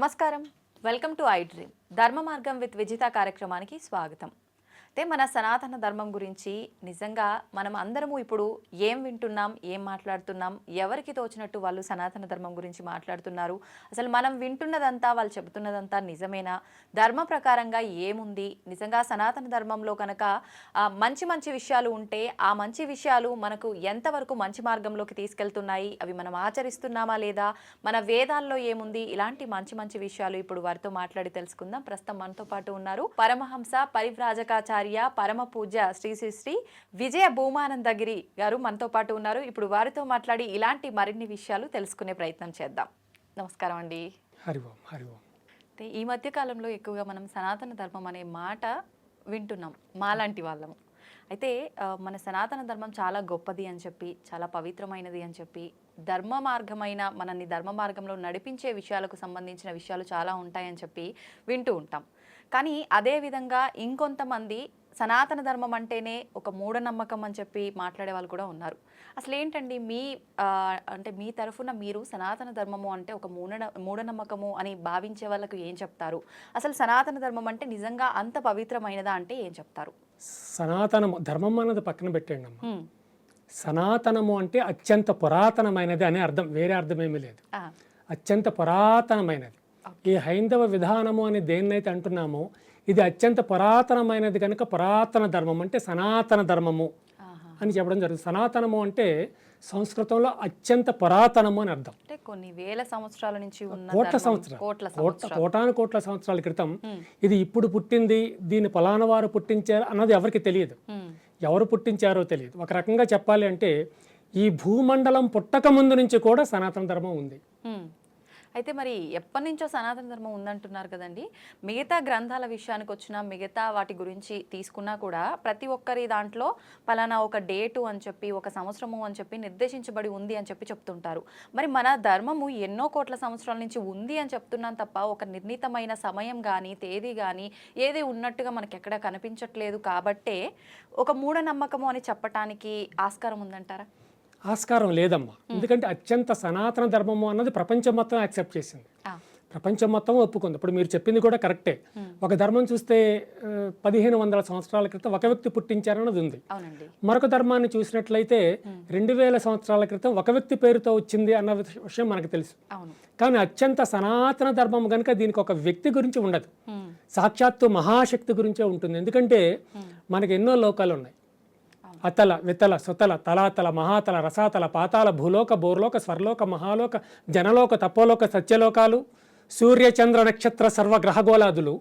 నమస్కారం. Welcome to I dream. ధర్మ మార్గం విత్ విజిత కార్యక్రమానికి స్వాగతం. అయితే మన సనాతన ధర్మం గురించి నిజంగా మనం అందరము ఇప్పుడు ఏం వింటున్నాం, ఏం మాట్లాడుతున్నాం, ఎవరికి తోచినట్టు వాళ్ళు సనాతన ధర్మం గురించి మాట్లాడుతున్నారు. అసలు మనం వింటున్నదంతా, వాళ్ళు చెబుతున్నదంతా నిజమేనా? ధర్మ ప్రకారంగా ఏముంది? నిజంగా సనాతన ధర్మంలో కనుక మంచి మంచి విషయాలు ఉంటే ఆ మంచి విషయాలు మనకు ఎంతవరకు మంచి మార్గంలోకి తీసుకెళ్తున్నాయి, అవి మనం ఆచరిస్తున్నామా లేదా, మన వేదాల్లో ఏముంది, ఇలాంటి మంచి మంచి విషయాలు ఇప్పుడు వారితో మాట్లాడి తెలుసుకుందాం. ప్రస్తుతం మనతో పాటు ఉన్నారు పరమహంస పరివ్రాజకాచార్య పరమ పూజ్య శ్రీ శ్రీ శ్రీ విజయ భూమానందగిరి గారు మనతో పాటు ఉన్నారు. ఇప్పుడు వారితో మాట్లాడి ఇలాంటి మరిన్ని విషయాలు తెలుసుకునే ప్రయత్నం చేద్దాం. నమస్కారం అండి. హరి ఓం, హరి ఓం. ఈ మధ్య కాలంలో ఎక్కువగా మనం సనాతన ధర్మం అనే మాట వింటున్నాం, మాలాంటి వాళ్ళము. అయితే మన సనాతన ధర్మం చాలా గొప్పది అని చెప్పి, చాలా పవిత్రమైనది అని చెప్పి, ధర్మ మార్గమైన మనల్ని ధర్మ మార్గంలో నడిపించే విషయాలకు సంబంధించిన విషయాలు చాలా ఉంటాయని చెప్పి వింటూ ఉంటాం. కానీ అదేవిధంగా ఇంకొంతమంది సనాతన ధర్మం అంటేనే ఒక మూఢనమ్మకం అని చెప్పి మాట్లాడే వాళ్ళు కూడా ఉన్నారు. అసలు ఏంటండి అంటే మీ తరఫున మీరు సనాతన ధర్మము అంటే ఒక మూఢనమ్మకము అని భావించే వాళ్ళకు ఏం చెప్తారు? అసలు సనాతన ధర్మం అంటే నిజంగా అంత పవిత్రమైనదా అంటే ఏం చెప్తారు? సనాతనము ధర్మం అన్నది పక్కన పెట్టండి అమ్మ. సనాతనము అంటే అత్యంత పురాతనమైనది అనే అర్థం, వేరే అర్థం ఏమీ లేదు. అత్యంత పురాతనమైనది. ఈ హైందవ విధానము అని దేన్నైతే అంటున్నామో ఇది అత్యంత పురాతనమైనది కనుక పురాతన ధర్మం అంటే సనాతన ధర్మము అని చెప్పడం జరుగుతుంది. సనాతనము అంటే సంస్కృతంలో అత్యంత పురాతనము అని అర్థం. అంటే కొన్ని వేల సంవత్సరాల నుంచి ఉన్న కోటాను కోట్ల సంవత్సరాల క్రితం ఇది ఇప్పుడు పుట్టింది, దీన్ని పలానా వారు పుట్టించారు అన్నది ఎవరికి తెలియదు. ఎవరు పుట్టించారో తెలియదు. ఒక రకంగా చెప్పాలి అంటే ఈ భూమండలం పుట్టక ముందు నుంచి కూడా సనాతన ధర్మం ఉంది. అయితే మరి ఎప్పటి నుంచో సనాతన ధర్మం ఉందంటున్నారు కదండి. మిగతా గ్రంథాల విషయానికి వచ్చినా, మిగతా వాటి గురించి తీసుకున్నా కూడా ప్రతి ఒక్కరి దాంట్లో పలానా ఒక డేటు అని చెప్పి, ఒక సంవత్సరము అని చెప్పి నిర్దేశించబడి ఉంది అని చెప్పి చెప్తుంటారు. మరి మన ధర్మము ఎన్నో కోట్ల సంవత్సరాల నుంచి ఉంది అని చెప్తున్నాను తప్ప ఒక నిర్ణీతమైన సమయం కానీ, తేదీ కానీ ఏది ఉన్నట్టుగా మనకి ఎక్కడ కనిపించట్లేదు. కాబట్టే ఒక మూఢనమ్మకము అని చెప్పటానికి ఆస్కారం ఉందంటారా? ఆస్కారం లేదమ్మా. ఎందుకంటే అత్యంత సనాతన ధర్మము అన్నది ప్రపంచం మొత్తం యాక్సెప్ట్ చేసింది, ప్రపంచం మొత్తం ఒప్పుకుంది. ఇప్పుడు మీరు చెప్పింది కూడా కరెక్టే. ఒక ధర్మం చూస్తే 1500 సంవత్సరాల క్రితం ఒక వ్యక్తి పుట్టించారన్నది ఉంది. మరొక ధర్మాన్ని చూసినట్లయితే 2000 సంవత్సరాల క్రితం ఒక వ్యక్తి పేరుతో వచ్చింది అన్న విషయం మనకు తెలుసు. కానీ అత్యంత సనాతన ధర్మం కనుక దీనికి ఒక వ్యక్తి గురించి ఉండదు, సాక్షాత్తు మహాశక్తి గురించే ఉంటుంది. ఎందుకంటే మనకి ఎన్నో లోకాలు ఉన్నాయి. అతల, వితల, సుతల, తలాతల, మహాతల, రసాతల, పాతాల, భూలోక, బోర్లోక, స్వర్లోక, మహాలోక, జనలోక, తపోలోక, సత్యలోకాలు, సూర్య చంద్ర నక్షత్ర సర్వగ్రహగోళాదులు,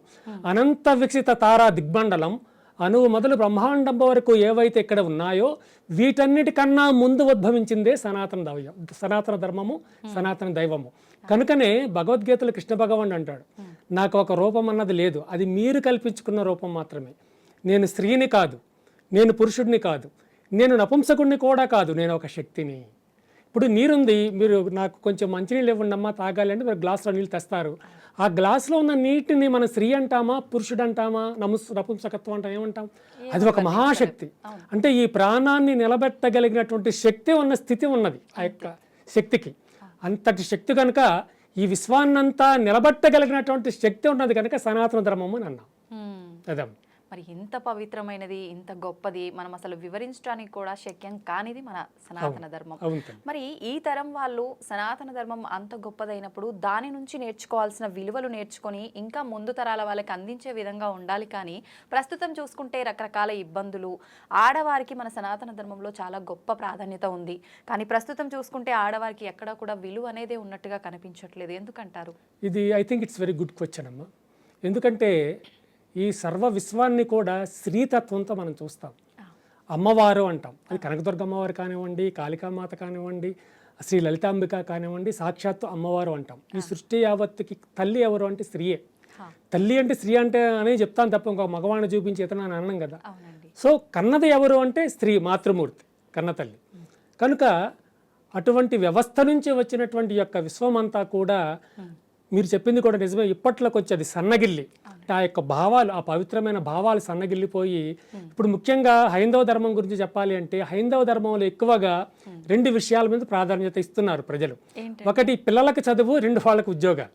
అనంత వికసిత తారా దిగ్మండలం, అణువు మొదలు బ్రహ్మాండం వరకు ఏవైతే ఇక్కడ ఉన్నాయో వీటన్నిటికన్నా ముందు ఉద్భవించిందే సనాతన ధర్మము, సనాతన దైవము. కనుకనే భగవద్గీతలో కృష్ణ భగవానుడు అంటాడు, నాకు ఒక రూపం అన్నది లేదు, అది మీరు కల్పించుకున్న రూపం మాత్రమే. నేను స్త్రీని కాదు, నేను పురుషుడిని కాదు, నేను నపుంసకుడిని కూడా కాదు, నేను ఒక శక్తిని. ఇప్పుడు నీరుంది, మీరు నాకు కొంచెం మంచినీళ్ళు ఇవ్వండమ్మా తాగాలి అంటే మీరు గ్లాసులో నీళ్ళు తెస్తారు. ఆ గ్లాసులో ఉన్న నీటిని మనం స్త్రీ అంటామా, పురుషుడు అంటామా, నపుంసకత్వం అంటాం, ఏమంటాం? అది ఒక మహాశక్తి. అంటే ఈ ప్రాణాన్ని నిలబెట్టగలిగినటువంటి శక్తి ఉన్న స్థితి ఉన్నది ఆ యొక్క శక్తికి. అంతటి శక్తి కనుక ఈ విశ్వాన్నంతా నిలబెట్టగలిగినటువంటి శక్తి ఉన్నది కనుక సనాతన ధర్మము అని అన్నాం. అదే మరి ఇంత పవిత్రమైనది, ఇంత గొప్పది, మనం అసలు వివరించడానికి కూడా శక్యం కానిది మన సనాతన ధర్మం. మరి ఈ తరం వాళ్ళు సనాతన ధర్మం అంత గొప్పదైనప్పుడు దాని నుంచి నేర్చుకోవాల్సిన విలువలు నేర్చుకొని ఇంకా ముందు తరాల వాళ్ళకి అందించే విధంగా ఉండాలి. కానీ ప్రస్తుతం చూసుకుంటే రకరకాల ఇబ్బందులు, ఆడవారికి మన సనాతన ధర్మంలో చాలా గొప్ప ప్రాధాన్యత ఉంది. కానీ ప్రస్తుతం చూసుకుంటే ఆడవారికి ఎక్కడ కూడా విలువ అనేది ఉన్నట్టుగా కనిపించట్లేదు. ఎందుకంటారు? ఇది I think it's very good question అమ్మా. ఎందుకంటే ఈ సర్వ విశ్వాన్ని కూడా స్త్రీతత్వంతో మనం చూస్తాం. అమ్మవారు అంటాం, అది కనకదుర్గ అమ్మవారు కానివ్వండి, కాళికామాత కానివ్వండి, శ్రీ లలితాంబిక కానివ్వండి, సాక్షాత్తు అమ్మవారు అంటాం. ఈ సృష్టి యావత్తుకి తల్లి ఎవరు అంటే స్త్రీయే. తల్లి అంటే స్త్రీ అంటే అనే చెప్తాను తప్ప ఇంకొక మగవాణ్ణి చూపించి ఇతను అని అన్నాం కదా. సో కన్నది ఎవరు అంటే స్త్రీ, మాతృమూర్తి, కన్న తల్లి. కనుక అటువంటి వ్యవస్థ నుంచి వచ్చినటువంటి యొక్క విశ్వమంతా కూడా మీరు చెప్పింది కూడా నిజమే. ఇప్పట్లోకి వచ్చి అది సన్నగిల్లి, ఆ యొక్క భావాలు, ఆ పవిత్రమైన భావాలు సన్నగిల్లిపోయి ఇప్పుడు ముఖ్యంగా హైందవ ధర్మం గురించి చెప్పాలి అంటే హైందవ ధర్మంలో ఎక్కువగా రెండు విషయాల మీద ప్రాధాన్యత ఇస్తున్నారు ప్రజలు. ఒకటి పిల్లలకు చదువు, రెండు వాళ్ళకు ఉద్యోగాలు.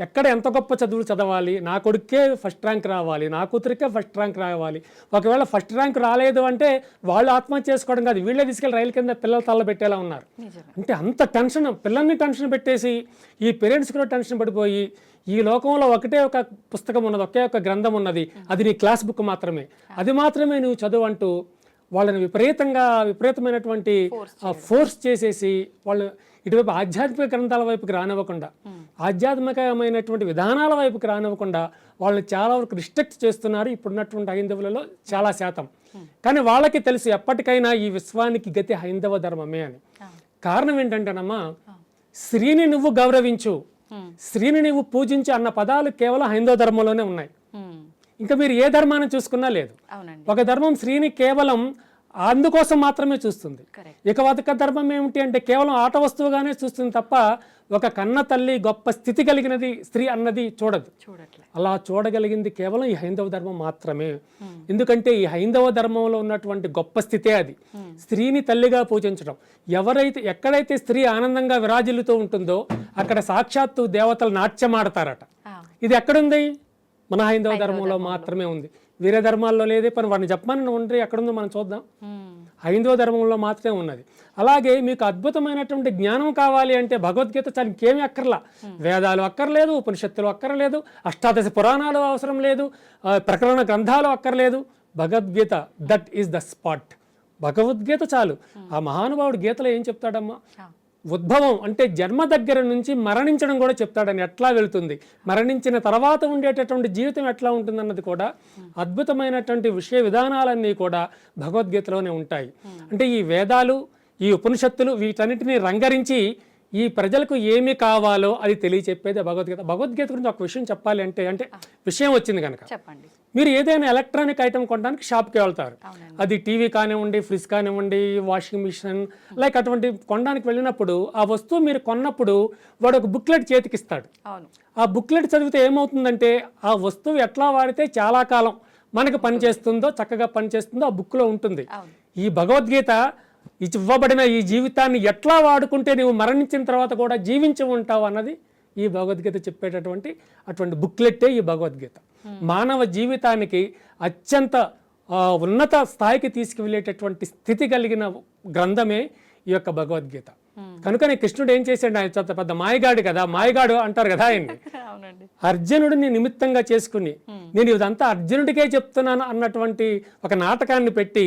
ఎక్కడ ఎంత గొప్ప చదువులు చదవాలి, నా కొడుకే ఫస్ట్ ర్యాంక్ రావాలి, నా కూతురికే ఫస్ట్ ర్యాంక్ రావాలి. ఒకవేళ ఫస్ట్ ర్యాంక్ రాలేదు అంటే వాళ్ళు ఆత్మహత్య చేసుకోవడం కాదు, వీళ్ళే తీసుకెళ్ళి రైలు కింద పిల్లలు తల్లబెట్టేలా ఉన్నారు. అంటే అంత టెన్షన్, పిల్లల్ని టెన్షన్ పెట్టేసి ఈ పేరెంట్స్ కూడా టెన్షన్ పడిపోయి, ఈ లోకంలో ఒకటే ఒక పుస్తకం ఉన్నది, ఒకే ఒక గ్రంథం ఉన్నది, అది నీ క్లాస్ బుక్ మాత్రమే, అది మాత్రమే నువ్వు చదువు అంటూ వాళ్ళని విపరీతమైనటువంటి ఫోర్స్ చేసేసి వాళ్ళు ఇటువైపు ఆధ్యాత్మిక గ్రంథాల వైపుకి రానివ్వకుండా, ఆధ్యాత్మికమైనటువంటి విధానాల వైపుకి రానివ్వకుండా వాళ్ళని చాలా వరకు రిస్ట్రిక్ట్ చేస్తున్నారు ఇప్పుడున్నటువంటి హైందవులలో చాలా శాతం. కానీ వాళ్ళకి తెలుసు ఎప్పటికైనా ఈ విశ్వానికి గతి హైందవ ధర్మమే అని. కారణం ఏంటంటేనమ్మా, స్త్రీని నువ్వు గౌరవించు, స్త్రీని నువ్వు పూజించు అన్న పదాలు కేవలం హైందవ ధర్మంలోనే ఉన్నాయి. ఇంకా మీరు ఏ ధర్మాన్ని చూసుకున్నా లేదు. ఒక ధర్మం స్త్రీని కేవలం అందుకోసం మాత్రమే చూస్తుంది. ఇక ఒక ధర్మం ఏమిటి అంటే కేవలం ఆట వస్తువుగానే చూస్తుంది తప్ప ఒక కన్న తల్లి గొప్ప స్థితి కలిగినది స్త్రీ అన్నది చూడదు. అలా చూడగలిగింది కేవలం ఈ హైందవ ధర్మం మాత్రమే. ఎందుకంటే ఈ హైందవ ధర్మంలో ఉన్నటువంటి గొప్ప స్థితే అది, స్త్రీని తల్లిగా పూజించడం. ఎక్కడైతే స్త్రీ ఆనందంగా విరాజిల్లుతూ ఉంటుందో అక్కడ సాక్షాత్తు దేవతలు నాట్యమాడతారట. ఇది ఎక్కడుంది? మన హైందవ ధర్మంలో మాత్రమే ఉంది, వేరే ధర్మాల్లో లేదే. పని వాడిని చెప్పమని ఉంటే ఎక్కడుందో మనం చూద్దాం. హైందవ ధర్మంలో మాత్రమే ఉన్నది. అలాగే మీకు అద్భుతమైనటువంటి జ్ఞానం కావాలి అంటే భగవద్గీత చాలా ఇంకేమీ అక్కర్లా, వేదాలు అక్కర్లేదు, ఉపనిషత్తులు అక్కర్లేదు, అష్టాదశ పురాణాలు అవసరం లేదు, ప్రకరణ గ్రంథాలు అక్కర్లేదు. Bhagavad Gita that is the spot. Bhagavad Gita చాలు. ఆ మహానుభావుడు గీతలో ఏం చెప్తాడమ్మా, ఉద్భవం అంటే జన్మ దగ్గర నుంచి మరణించడం కూడా చెప్తాడని, ఎట్లా వెళుతుంది, మరణించిన తర్వాత ఉండేటటువంటి జీవితం ఎట్లా ఉంటుందన్నది కూడా అద్భుతమైనటువంటి విషయ విధానాలన్నీ కూడా భగవద్గీతలోనే ఉంటాయి. అంటే ఈ వేదాలు, ఈ ఉపనిషత్తులు వీటన్నిటిని రంగరించి ఈ ప్రజలకు ఏమి కావాలో అది తెలియచెప్పేది భగవద్గీత. భగవద్గీత గురించి ఒక విషయం చెప్పాలి అంటే విషయం వచ్చింది కనుక, మీరు ఏదైనా ఎలక్ట్రానిక్ ఐటమ్ కొనడానికి షాప్కి వెళ్తారు, అది టీవీ కానివ్వండి, ఫ్రిడ్జ్ కానివ్వండి, వాషింగ్ మిషన్, లైక్ అటువంటి కొనడానికి వెళ్ళినప్పుడు ఆ వస్తువు మీరు కొన్నప్పుడు వాడు ఒక బుక్లెట్ చేతికి ఇస్తాడు. ఆ బుక్లెట్ చదివితే ఏమవుతుందంటే ఆ వస్తువు ఎట్లా వాడితే చాలా కాలం మనకు పనిచేస్తుందో, చక్కగా పనిచేస్తుందో ఆ బుక్లో ఉంటుంది. ఈ భగవద్గీత ఇవ్వబడిన ఈ జీవితాన్ని ఎట్లా వాడుకుంటే నువ్వు మరణించిన తర్వాత కూడా జీవించి ఉంటావు అన్నది ఈ భగవద్గీత చెప్పేటటువంటి అటువంటి బుక్లెట్టే ఈ భగవద్గీత. మానవ జీవితానికి అత్యంత ఉన్నత స్థాయికి తీసుకువెళ్ళేటటువంటి స్థితి కలిగిన గ్రంథమే ఈ యొక్క భగవద్గీత. కనుకనే కృష్ణుడు ఏం చేశాడు, ఆయన పెద్ద మాయగాడు కదా, మాయగాడు అంటారు కదా ఆయన్ని, అర్జునుడిని నిమిత్తంగా చేసుకుని నేను ఇదంతా అర్జునుడికే చెప్తున్నాను అన్నటువంటి ఒక నాటకాన్ని పెట్టి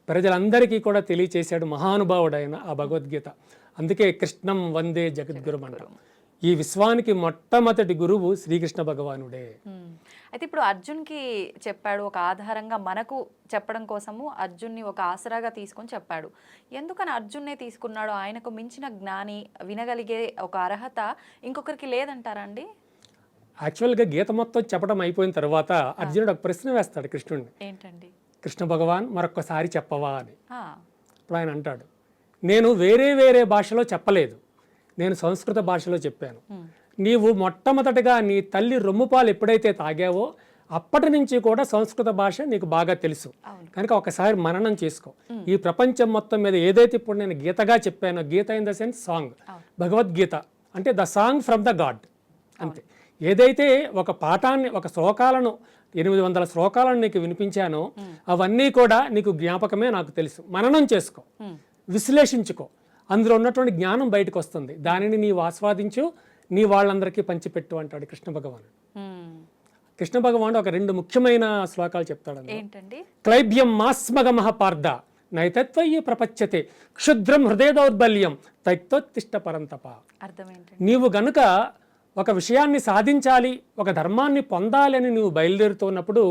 ప్రజలందరికీ కూడా తెలియచేశాడు మహానుభావుడైన ఆ భగవద్గీత. అందుకే కృష్ణం వందే జగద్గురు అంటాం. ఈ విశ్వానికి మొట్టమొదటి గురువు శ్రీకృష్ణ భగవానుడే. అయితే ఇప్పుడు అర్జున్కి చెప్పాడు, ఒక ఆధారంగా మనకు చెప్పడం కోసము అర్జున్ని ఒక ఆసరాగా తీసుకొని చెప్పాడు. ఎందుకని అర్జున్నే తీసుకున్నాడు? ఆయనకు మించిన జ్ఞాని, వినగలిగే ఒక అర్హత ఇంకొకరికి లేదంటారా అండి? యాక్చువల్గా గీత మొత్తం చెప్పడం అయిపోయిన తర్వాత అర్జునుడు ఒక ప్రశ్న వేస్తాడు కృష్ణుడిని. ఏంటండి? కృష్ణ భగవాన్ మరొక్కసారి చెప్పవా అని. ఇప్పుడు ఆయన అంటాడు, నేను వేరే భాషలో చెప్పలేదు, నేను సంస్కృత భాషలో చెప్పాను. నీవు మొట్టమొదటిగా నీ తల్లి రొమ్ముపాలు ఎప్పుడైతే తాగావో అప్పటి నుంచి కూడా సంస్కృత భాష నీకు బాగా తెలుసు కనుక ఒకసారి మననం చేసుకో. ఈ ప్రపంచం మొత్తం మీద ఏదైతే ఇప్పుడు నేను గీతగా చెప్పానో, Gita in the sense song, Bhagavad Gita అంటే the song from the God అంతే. ఏదైతే ఒక పాఠాన్ని, ఒక శ్లోకాలను 800 శ్లోకాలను నీకు వినిపించానో అవన్నీ కూడా నీకు జ్ఞాపకమే, నాకు తెలుసు. మననం చేసుకో, విశ్లేషించుకో, అందులో ఉన్నటువంటి జ్ఞానం బయటకు వస్తుంది, దానిని నీవు ఆస్వాదించు, నీ వాళ్ళందరికీ పంచిపెట్టు అంటాడు కృష్ణ భగవానుడు. కృష్ణ భగవానుడు ఒక 2 ముఖ్యమైన శ్లోకాలు చెప్తాడు. క్లైబ్యం మాస్మగమః పార్థ నైతత్వయ్య ప్రపంచతే క్షుద్రం హృదయ దౌర్బల్యం తైక్తోత్తిష్ట పరంతప. నీవు గనుక ఒక విషయాన్ని సాధించాలి, ఒక ధర్మాన్ని పొందాలి అని నువ్వు బయలుదేరుతున్నప్పుడు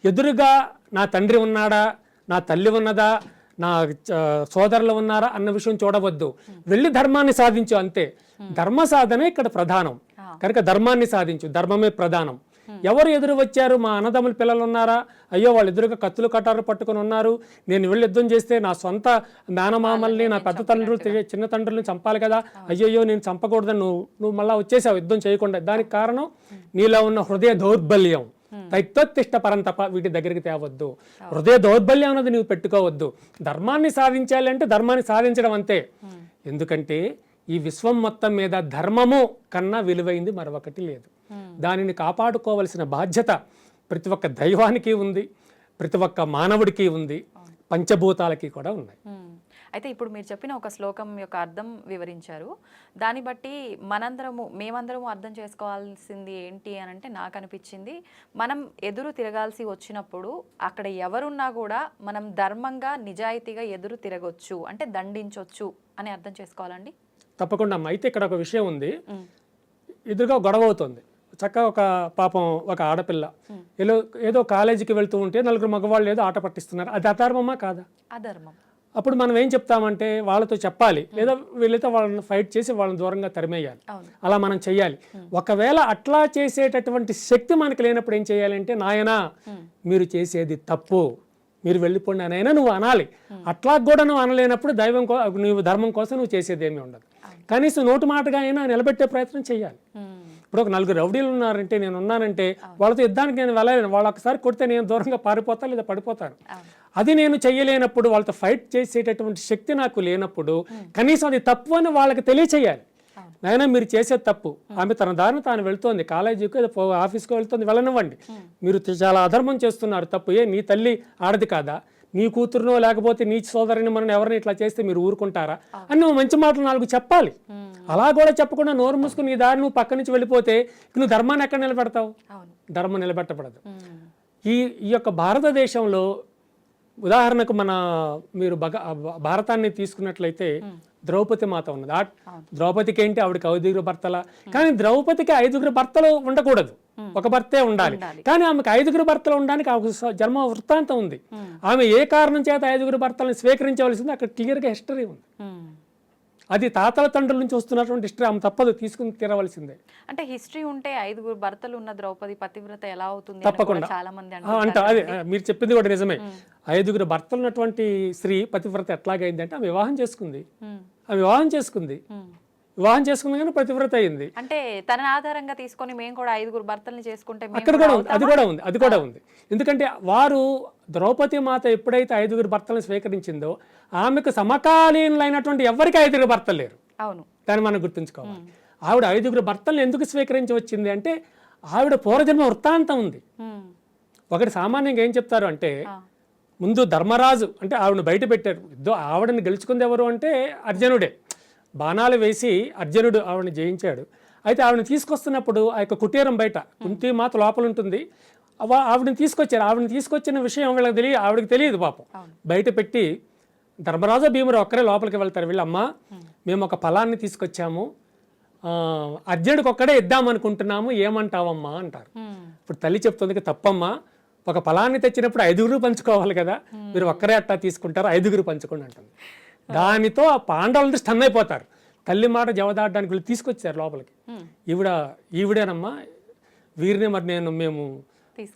ఎదురుగా నా తండ్రి ఉన్నాడా, నా తల్లి ఉన్నదా, నా సోదరులు ఉన్నారా అన్న విషయం చూడవద్దు. వెళ్ళి ధర్మాన్ని సాధించు అంతే. ధర్మ సాధనే ఇక్కడ ప్రధానం కనుక ధర్మాన్ని సాధించు, ధర్మమే ప్రధానం. ఎవరు ఎదురు వచ్చారు, మా అన్నదమ్ముల పిల్లలు ఉన్నారా, అయ్యో వాళ్ళు ఎదురుగా కత్తులు కటారు పట్టుకుని ఉన్నారు, నేను వెళ్ళి యుద్ధం చేస్తే నా సొంత మేనమామల్ని, నా పెద్ద తండ్రులు, చిన్న తండ్రుల్ని చంపాలి కదా, అయ్యయ్యో నేను చంపకూడదని నువ్వు మళ్ళీ వచ్చేసావు యుద్ధం చేయకుండా. దానికి కారణం నీలో ఉన్న హృదయ దౌర్బల్యం. తైక్తోత్తిష్ట పరంతప, వీటి దగ్గరికి తేవద్దు. హృదయ దౌర్బల్యం అన్నది నువ్వు పెట్టుకోవద్దు. ధర్మాన్ని సాధించాలి అంటే ధర్మాన్ని సాధించడం అంతే. ఎందుకంటే ఈ విశ్వం మొత్తం మీద ధర్మము కన్నా విలువైంది మరొకటి లేదు. దానిని కాపాడుకోవలసిన బాధ్యత ప్రతి ఒక్క దైవానికి ఉంది, ప్రతి ఒక్క మానవుడికి ఉంది, పంచభూతాలకి కూడా ఉన్నాయి. అయితే ఇప్పుడు మీరు చెప్పిన ఒక శ్లోకం యొక్క అర్థం వివరించారు. దాన్ని బట్టి మేమందరము అర్థం చేసుకోవాల్సింది ఏంటి అని అంటే, నాకు అనిపించింది, మనం ఎదురు తిరగాల్సి వచ్చినప్పుడు అక్కడ ఎవరున్నా కూడా మనం ధర్మంగా నిజాయితీగా ఎదురు తిరగొచ్చు, అంటే దండించవచ్చు అని అర్థం చేసుకోవాలండి. తప్పకుండా అమ్మ. అయితే ఇక్కడ ఒక విషయం ఉంది. ఎదురుగా గొడవ అవుతుంది. చక్కగా ఒక పాపం ఒక ఆడపిల్ల ఏదో కాలేజీకి వెళ్తూ ఉంటే నలుగురు మగవాళ్ళు ఏదో ఆట పట్టిస్తున్నారు. అది అధర్మమా కాదా? అధర్మం. అప్పుడు మనం ఏం చెప్తామంటే వాళ్ళతో చెప్పాలి, లేదా వీళ్ళతో వాళ్ళని ఫైట్ చేసి వాళ్ళని దూరంగా తరిమేయాలి. అలా మనం చెయ్యాలి. ఒకవేళ అట్లా చేసేటటువంటి శక్తి మనకు లేనప్పుడు ఏం చేయాలంటే, నాయనా మీరు చేసేది తప్పు, మీరు వెళ్ళిపోండి అనైనా నువ్వు అనాలి. అట్లా కూడా నువ్వు అనలేనప్పుడు నువ్వు ధర్మం కోసం నువ్వు చేసేది ఏమీ ఉండదు. కనీసం నోటు మాటగా అయినా నిలబెట్టే ప్రయత్నం చేయాలి. ఇప్పుడు ఒక నలుగురు రౌడీలు ఉన్నారంటే, నేను ఉన్నానంటే వాళ్ళతో యుద్ధానికి నేను వెళ్ళలేను. వాళ్ళు ఒకసారి కొడితే నేను దూరంగా పారిపోతాను లేదా పడిపోతాను. అది నేను చెయ్యలేనప్పుడు, వాళ్ళతో ఫైట్ చేసేటటువంటి శక్తి నాకు లేనప్పుడు కనీసం అది తప్పు అని వాళ్ళకి తెలియచేయాలి. నాయనా మీరు చేసేది తప్పు, ఆమె తన దారిని తాను వెళ్తోంది, కాలేజీకి ఏదో ఆఫీస్కి వెళ్తుంది, వెళ్ళనివ్వండి. మీరు చాలా అధర్మం చేస్తున్నారు, తప్పు. నీ తల్లి ఆడది కాదా? నీ కూతురునో లేకపోతే నీ సోదరిని మనం ఎవరిని ఇట్లా చేస్తే మీరు ఊరుకుంటారా అని నువ్వు మంచి మాటలు 4 చెప్పాలి. అలా కూడా చెప్పకుండా నోరు మూసుకుని నీ దారి నువ్వు పక్క నుంచి వెళ్ళిపోతే నువ్వు ధర్మాన్ని ఎక్కడ నిలబెడతావు? ధర్మం నిలబెట్టబడదు. ఈ యొక్క భారతదేశంలో ఉదాహరణకు మీరు భారతాన్ని తీసుకున్నట్లయితే ద్రౌపది మాత ఉన్నది. ద్రౌపదికి ఏంటి, ఆవిడకి 5 భర్తల. కానీ ద్రౌపదికి 5 భర్తలు ఉండకూడదు, ఒక భర్తే ఉండాలి. కానీ ఆమెకు 5 భర్తలు ఉండడానికి జన్మ వృత్తాంతం ఉంది. ఆమె ఏ కారణం చేత 5 భర్తలను స్వీకరించవలసింది అక్కడ క్లియర్గా హిస్టరీ ఉంది. అది తాతల తండ్రుల నుంచి వస్తున్నటువంటి హిస్టరీ, ఆమె తప్పదు, తీసుకుని తీరవలసిందే. అంటే హిస్టరీ ఉంటే 5 భర్తలు ఉన్న ద్రౌపది పతివ్రత ఎలా అవుతుంది? తప్పకుండా చాలా మంది అంటే అదే మీరు చెప్పింది కూడా నిజమే. 5 భర్తలు ఉన్నటువంటి స్త్రీ పతివ్రత ఎట్లాగైంది అంటే, ఆమె వివాహం చేసుకుంది కానీ పతివ్రత అయింది. అంటే తన ఆధారంగా తీసుకొని మేము కూడా 5 భర్తల్ని చేసుకుంటే అక్కడ కూడా ఉంది, అది కూడా ఉంది. ఎందుకంటే వారు ద్రౌపది మాత ఎప్పుడైతే 5 భర్తలను స్వీకరించిందో ఆమెకు సమకాలీనులైనటువంటి ఎవరికి 5 భర్తలు లేరు. అవును, దాన్ని మనం గుర్తుంచుకోవాలి. ఆవిడ 5 భర్తలను ఎందుకు స్వీకరించి వచ్చింది అంటే, ఆవిడ పూర్వజన్మ వృత్తాంతం ఉంది. ఒకటి సామాన్యంగా ఏం చెప్తారు అంటే, ముందు ధర్మరాజు అంటే ఆవిడని బయట పెట్టారు. ఆవిడని గెలుచుకుంది ఎవరు అంటే అర్జునుడే. బాణాలు వేసి అర్జునుడు ఆవిడని జయించాడు. అయితే ఆవిడని తీసుకొస్తున్నప్పుడు ఆ యొక్క కుటీరం బయట కుంతి మాత లోపల ఉంటుంది. ఆవిడని తీసుకొచ్చారు. ఆవిడని తీసుకొచ్చిన విషయం ఆవిడకి తెలియదు పాపం. బయట పెట్టి ధర్మరాజు భీముడు ఒక్కరే లోపలికి వెళ్తారు. వీళ్ళమ్మా మేము ఒక ఫలాన్ని తీసుకొచ్చాము, అర్జునుడికి ఒక్కడే ఇద్దామనుకుంటున్నాము, ఏమంటావమ్మా అంటారు. ఇప్పుడు తల్లి చెప్తుంది, తప్పమ్మా, ఒక ఫలాన్ని తెచ్చినప్పుడు 5 పంచుకోవాలి కదా, మీరు ఒక్కరే అట్టా తీసుకుంటారు, 5 పంచుకోండి అంటుంది. దానితో ఆ పాండవులంతా స్టన్ అయిపోతారు. తల్లి మాట జవదాడడానికి వీళ్ళు తీసుకొచ్చారు లోపలికి. ఈవిడేనమ్మా వీరిని మరి మేము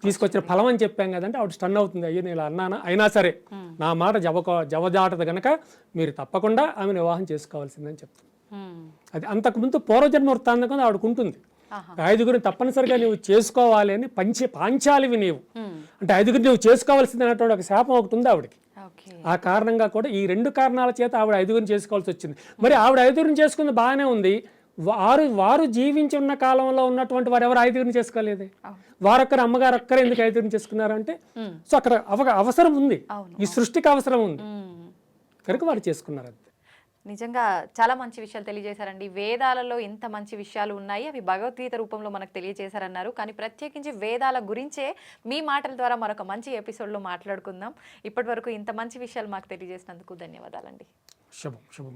తీసుకొచ్చిన ఫలం అని చెప్పాం కదంటే ఆవిడ స్టన్ అవుతుంది. అయ్యో నేను ఇలా అన్నానా, అయినా సరే నా మాట జవదాటదు గనక మీరు తప్పకుండా ఆమెను వివాహం చేసుకోవాల్సిందని చెప్తుంది. అది అంతకుముందు పూర్వజన్మ వృత్తాంతం ఆవిడకు ఉంటుంది. 5 తప్పనిసరిగా నువ్వు చేసుకోవాలి అని పాంచాలివి నీవు అంటే 5 నువ్వు చేసుకోవాల్సిందనేటువంటి ఒక శాపం ఒకటి ఉంది ఆవిడకి. ఆ కారణంగా కూడా ఈ 2 కారణాల చేత ఆవిడ 5 చేసుకోవాల్సి వచ్చింది. మరి ఆవిడ 5 చేసుకుంది బాగానే ఉంది. వారు జీవించి ఉన్న కాలంలో ఉన్నటువంటి వారు ఎవరు 5 చేసుకోలేదే. వారొక్కరు అమ్మగారు ఒక్కరే ఎందుకు 5 చేసుకున్నారు అంటే, సో అక్కడ అవసరం ఉంది, ఈ సృష్టికి అవసరం ఉంది కనుక వారు చేసుకున్నారు. నిజంగా చాలా మంచి విషయాలు తెలియజేశారండి. వేదాలలో ఇంత మంచి విషయాలు ఉన్నాయి, అవి భగవద్గీత రూపంలో మనకు తెలియజేశారన్నారు. కానీ ప్రత్యేకించి వేదాల గురించే మీ మాటల ద్వారా మరొక మంచి ఎపిసోడ్లో మాట్లాడుకుందాం. ఇప్పటి వరకు ఇంత మంచి విషయాలు మాకు తెలియజేసినందుకు ధన్యవాదాలండి. శుభం.